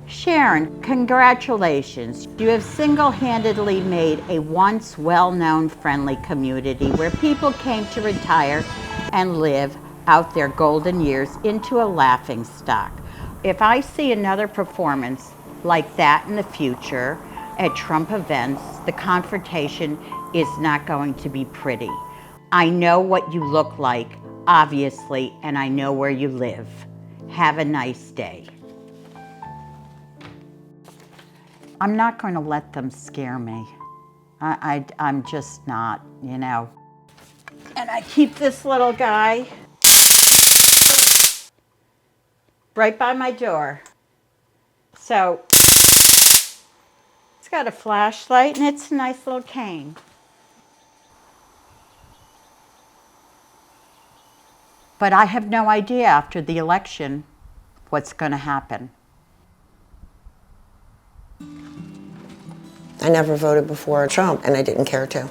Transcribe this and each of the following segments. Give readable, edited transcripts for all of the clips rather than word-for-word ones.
Sharon, congratulations. You have single-handedly made a once well-known friendly community where people came to retire and live out their golden years into a laughingstock. If I see another performance like that in the future at Trump events, the confrontation is not going to be pretty. I know what you look like, obviously, and I know where you live. Have a nice day. I'm not going to let them scare me. I'm just not, you know. And I keep this little guy right by my door. So it's got a flashlight and it's a nice little cane. But I have no idea after the election what's going to happen. I never voted before Trump, and I didn't care to.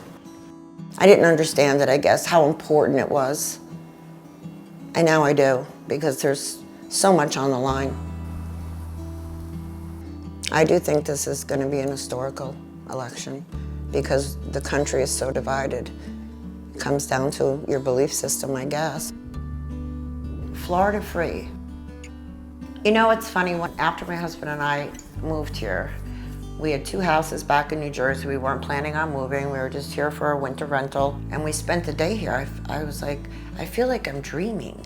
I didn't understand it, I guess, how important it was. And now I do, because there's so much on the line. I do think this is going to be an historical election, because the country is so divided. It comes down to your belief system, I guess. Florida free. You know, it's funny, after my husband and I moved here, we had 2 houses back in New Jersey. We weren't planning on moving. We were just here for a winter rental. And we spent the day here. I was like, I feel like I'm dreaming,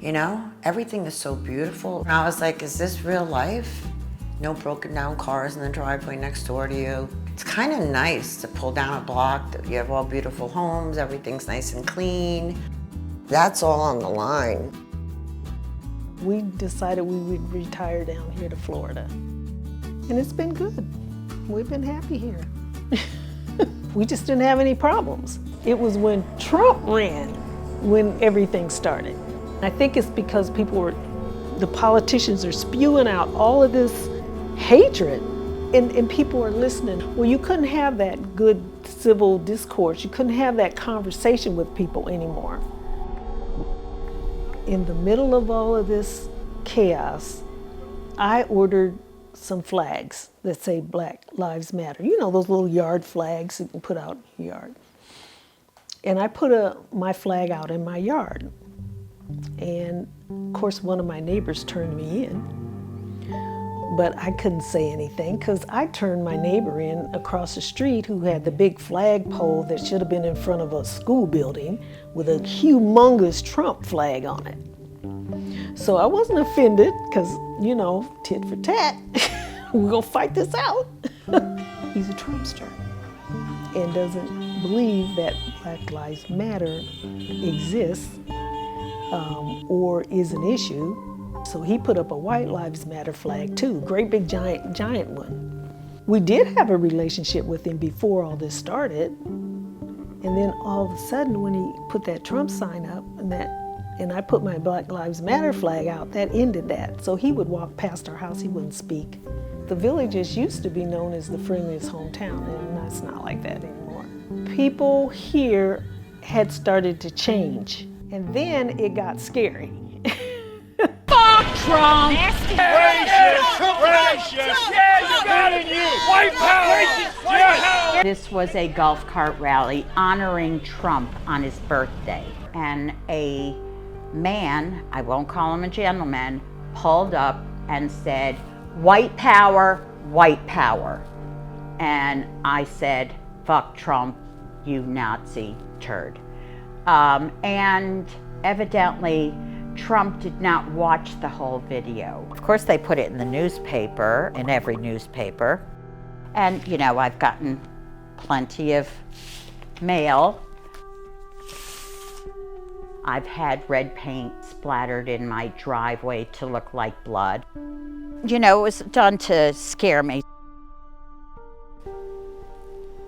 you know? Everything is so beautiful. And I was like, is this real life? No broken down cars in the driveway next door to you. It's kind of nice to pull down a block. You have all beautiful homes. Everything's nice and clean. That's all on the line. We decided we would retire down here to Florida. And it's been good. We've been happy here. We just didn't have any problems. It was when Trump ran when everything started. I think it's because the politicians are spewing out all of this hatred and people are listening. Well, you couldn't have that good civil discourse. You couldn't have that conversation with people anymore. In the middle of all of this chaos, I ordered some flags that say Black Lives Matter. You know, those little yard flags you can put out in your yard. And I put my flag out in my yard. And of course, one of my neighbors turned me in, but I couldn't say anything because I turned my neighbor in across the street who had the big flag pole that should have been in front of a school building with a humongous Trump flag on it. So I wasn't offended because, you know, tit for tat, we're gonna fight this out. He's a Trumpster and doesn't believe that Black Lives Matter exists or is an issue. So he put up a White Lives Matter flag too, great big giant one. We did have a relationship with him before all this started. And then all of a sudden when he put that Trump sign up and I put my Black Lives Matter flag out, that ended that. So he would walk past our house, he wouldn't speak. The Villages used to be known as the friendliest hometown, and it's not like that anymore. People here had started to change, and then it got scary. Fuck Trump! Racist! Yeah, you got it, you! White power! White power! This was a golf cart rally honoring Trump on his birthday, and a man, I won't call him a gentleman, pulled up and said, "White power, white power." And I said, "Fuck Trump, you Nazi turd." And evidently, Trump did not watch the whole video. Of course, they put it in the newspaper, in every newspaper. And, you know, I've gotten plenty of mail. I've had red paint splattered in my driveway to look like blood. You know, it was done to scare me.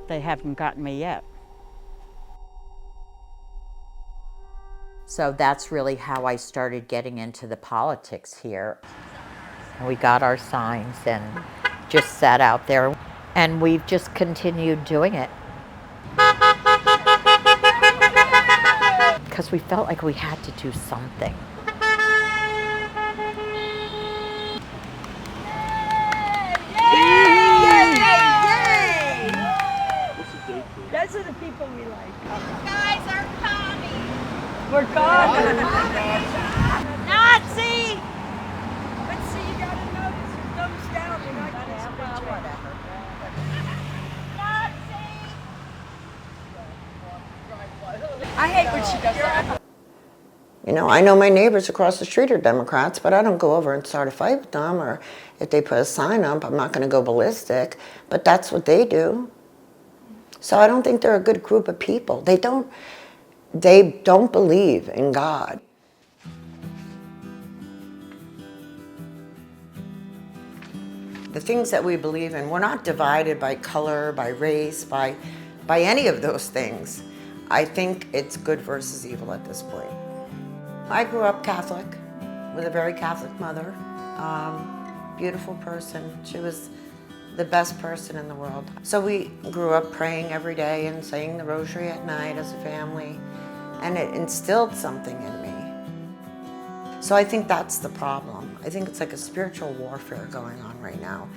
They haven't gotten me yet. So that's really how I started getting into the politics here. We got our signs and just sat out there, and we've just continued doing it. Because we felt like we had to do something. Nazi! But see, you gotta notice your thumbs down. You're not gonna have whatever. I hate when she does that. You know, I know my neighbors across the street are Democrats, but I don't go over and start a fight with them, or if they put a sign up, I'm not going to go ballistic, but that's what they do. So I don't think they're a good group of people. They don't believe in God. The things that we believe in, we're not divided by color, by race, by any of those things. I think it's good versus evil at this point. I grew up Catholic with a very Catholic mother, beautiful person. She was the best person in the world. So we grew up praying every day and saying the rosary at night as a family, and it instilled something in me. So I think that's the problem. I think it's like a spiritual warfare going on right now.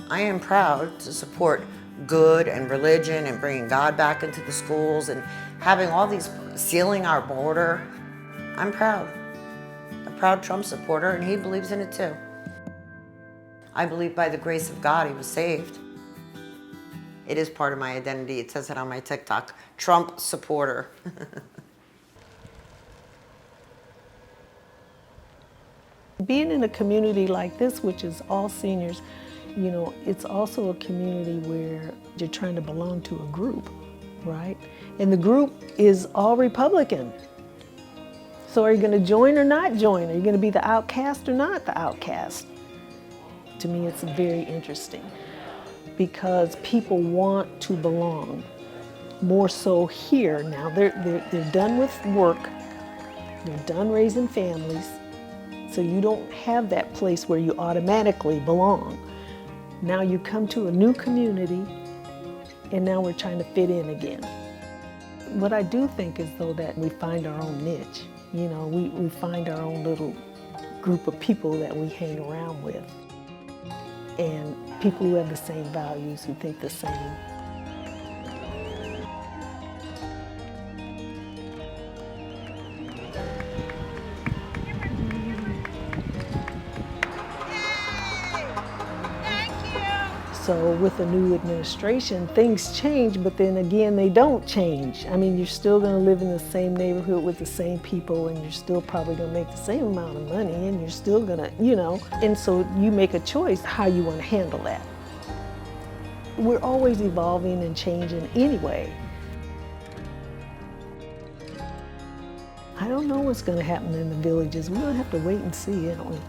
I am proud to support good and religion and bringing God back into the schools and having all these, sealing our border. I'm proud. A proud Trump supporter, and he believes in it too. I believe by the grace of God he was saved. It is part of my identity. It says it on my TikTok, Trump supporter. Being in a community like this, which is all seniors, you know, it's also a community where you're trying to belong to a group, right? And the group is all Republican. So are you going to join or not join? Are you going to be the outcast or not the outcast? To me, it's very interesting because people want to belong more so here. Now they're done with work, they're done raising families, so you don't have that place where you automatically belong. Now you come to a new community and now we're trying to fit in again. What I do think is though that we find our own niche. You know, we find our own little group of people that we hang around with. And people who have the same values, who think the same. So with a new administration, things change, but then again, they don't change. I mean, you're still gonna live in the same neighborhood with the same people, and you're still probably gonna make the same amount of money, and you're still gonna, you know, and so you make a choice how you wanna handle that. We're always evolving and changing anyway. I don't know what's gonna happen in the villages. We're gonna have to wait and see, aren't we?